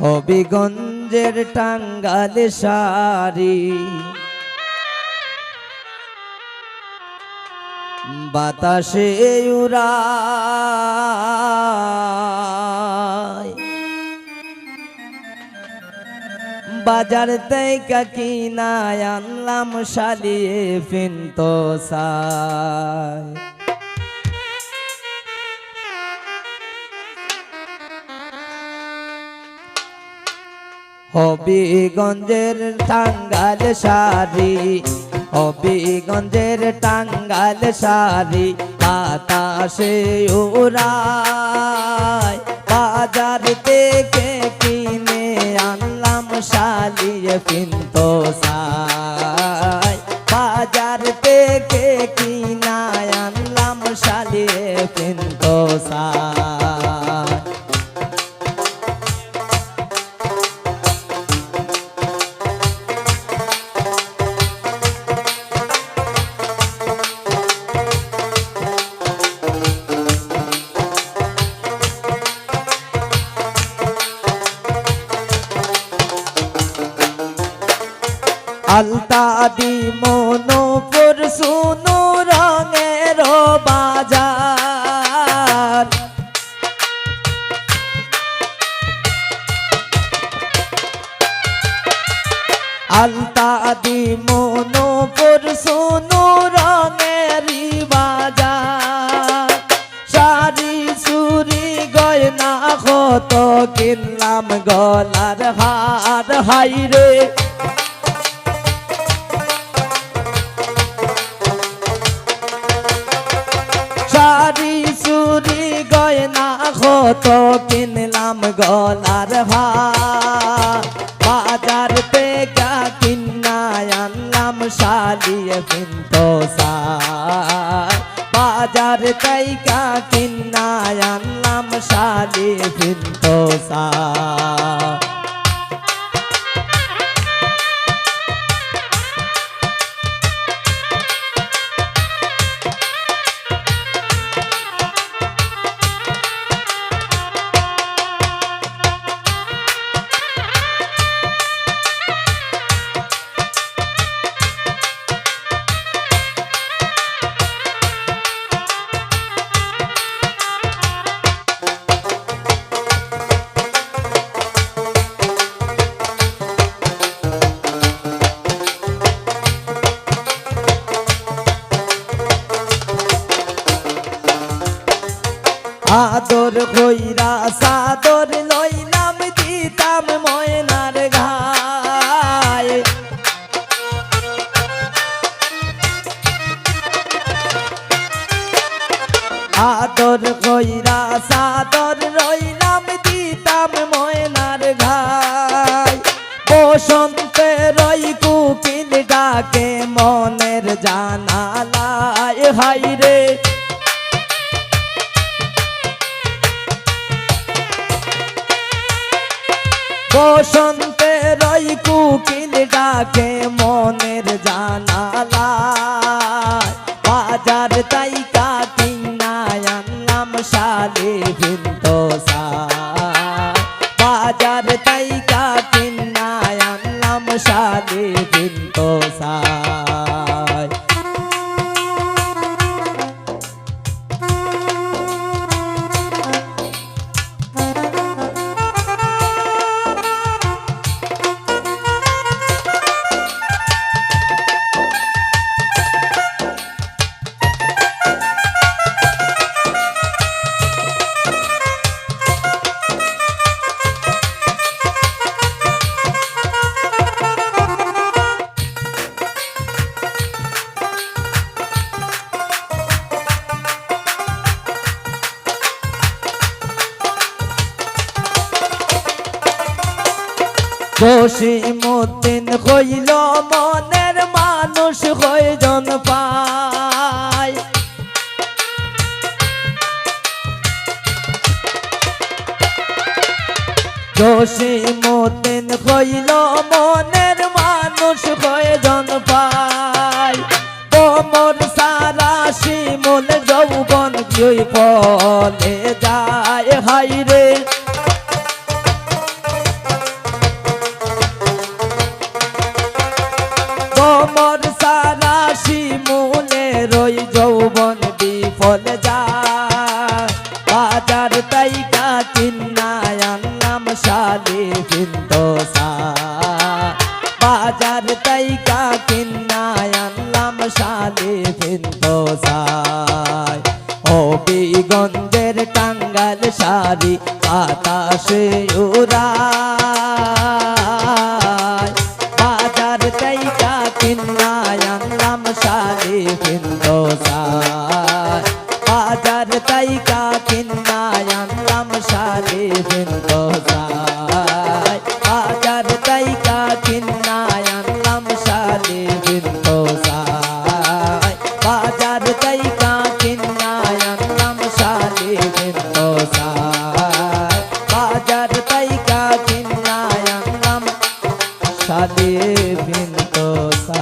হবিগঞ্জের টাঙ্গাল শাড়ি বাতাসে উড়ায়, বাজার থেকে কিনা আনলাম শালিয়ে ফিনতো সাই। হবিগঞ্জের টাঙ্গাল শাড়ি, হবিগঞ্জের টাঙ্গাল শাড়ি বাতাসে উড়ায়, বাজার থেকে কিনে আনলাম শালিয়ে ফিনতো সাই। বাজার থেকে কিনা আনলাম শালিয়ে ফিনতো সাই। আলতা দি মনোপুর সুনু রঙের বাজার, আলতা দি মনোপুর সুনু রঙের বাজার। শাড়ি চুরি গয়না কত কিনলাম গলার হার, হাইরে শাড়ি চুরি গয়না কত কিনলাম গলার হার। বাজার থেকে কিনা আনলাম শালিয়ে ফিনতো সাই। বাজার থেকে কিনা আনলাম শালিয়ে ফিনতো সাই। আদর কইরা সাদর লইলাম দিতাম ময়নার গায়ে, আদর কইরা সাদর লইলাম দিতাম ময়নার গায়ে। বসন্তে রই কুকিল ডাকে মনের জানালায়, হাইরে বসন্তে রই কুকিল ডাকে মনের জানালায়। বাজার তাইকা কিনা আনলাম শালিয়ে ফিনতো সাই। বাজার তাইকা কিনা আনলাম শালিয়ে ফিনতো সাই। জসিমউদ্দিন হইল মনের মানুষ কয়জন পায়, জসিমউদ্দিন হইল মনের মানুষ কয়জন পায়। তোমর সারা শিমুল যৌবন কি ফলে যায়, হাইরে বাজার তাইকা কিন্নায় আনলাম শালি ফিরদৌসা বাজার তাইকা কিন্নায় আনলাম শালি ফিরদৌসা হবিগঞ্জের টাঙ্গাইল শাড়ি বাতাসে উড়ায় বাজার তাইকা কিন্নায় আনলাম শালি ফিরদৌসা বাজার তাইকা কিন্নায় আনলাম শালি ফিরদৌসা বাজার তাইকা কিন্নায় আনলাম শালি ফিরদৌসা বাজার তাইকা কিন্নায় আনলাম শালি ফিরদৌসা বাজার তাইকা কিন্নায় আনলাম শালি ফিরদৌসা